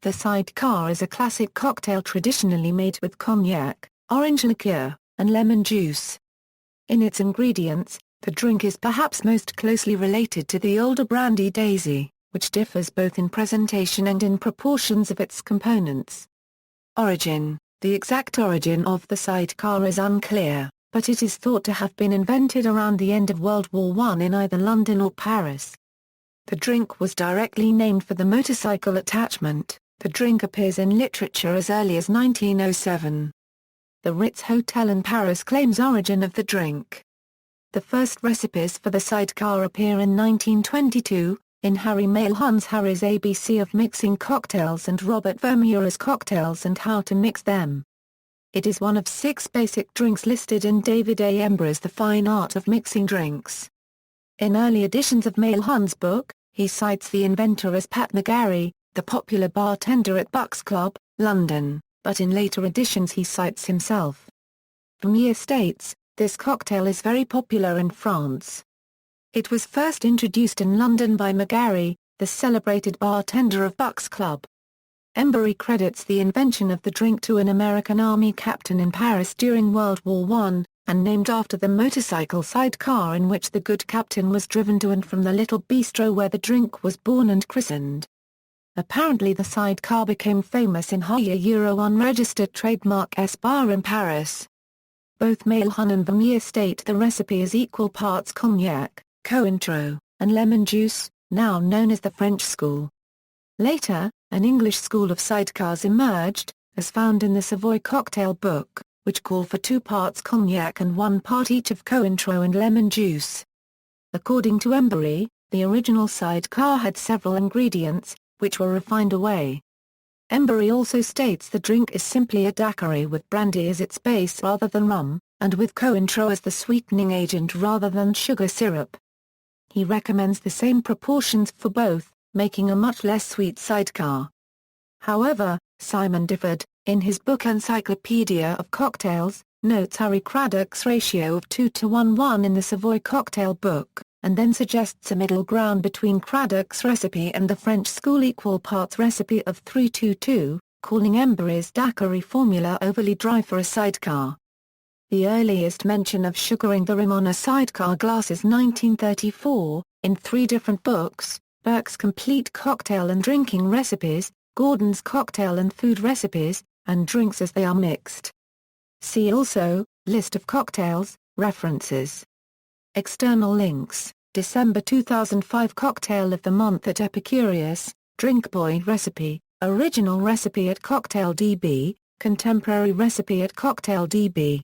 The Sidecar is a classic cocktail traditionally made with cognac, orange liqueur, and lemon juice. In its ingredients, the drink is perhaps most closely related to the older Brandy Daisy, which differs both in presentation and in proportions of its components. Origin: the exact origin of the Sidecar is unclear, but it is thought to have been invented around the end of World War I in either London or Paris. The drink was directly named for the motorcycle attachment. The drink appears in literature as early as 1907. The Ritz Hotel in Paris claims origin of the drink. The first recipes for the Sidecar appear in 1922, in Harry Mailhun's Harry's ABC of Mixing Cocktails and Robert Vermeer's Cocktails and How to Mix Them. It is one of 6 basic drinks listed in David A. Embury's The Fine Art of Mixing Drinks. In early editions of Mailhun's book, he cites the inventor as Pat McGarry, the popular bartender at Buck's Club, London, but in later editions he cites himself. Marnier states, "This cocktail is very popular in France. It was first introduced in London by McGarry, the celebrated bartender of Buck's Club." Embury credits the invention of the drink to an American Army captain in Paris during World War I, and named after the motorcycle Sidecar in which the good captain was driven to and from the little bistro where the drink was born and christened. Apparently the Sidecar became famous in unregistered trademark S-Bar in Paris. Both Mailhun and Vermeer state the recipe is equal parts cognac, Cointreau, and lemon juice, now known as the French school. Later, an English school of sidecars emerged, as found in the Savoy cocktail book, which call for 2 parts cognac and 1 part each of Cointreau and lemon juice. According to Embury, the original Sidecar had several ingredients, which were refined away. Embury also states the drink is simply a daiquiri with brandy as its base rather than rum, and with Cointreau as the sweetening agent rather than sugar syrup. He recommends the same proportions for both, making a much less sweet Sidecar. However, Simon Difford, in his book Encyclopedia of Cocktails, notes Harry Craddock's ratio of 2:1 in the Savoy cocktail book, and then suggests a middle ground between Craddock's recipe and the French school equal parts recipe of 3:2, calling Embury's daiquiri formula overly dry for a Sidecar. The earliest mention of sugaring the rim on a Sidecar glass is 1934, in 3 different books, Burke's Complete Cocktail and Drinking Recipes, Gordon's Cocktail and Food Recipes, and Drinks as They Are Mixed. See also, List of cocktails, references. External links: December 2005 Cocktail of the Month at Epicurious, Drink Boy Recipe, Original Recipe at Cocktail DB, Contemporary Recipe at Cocktail DB.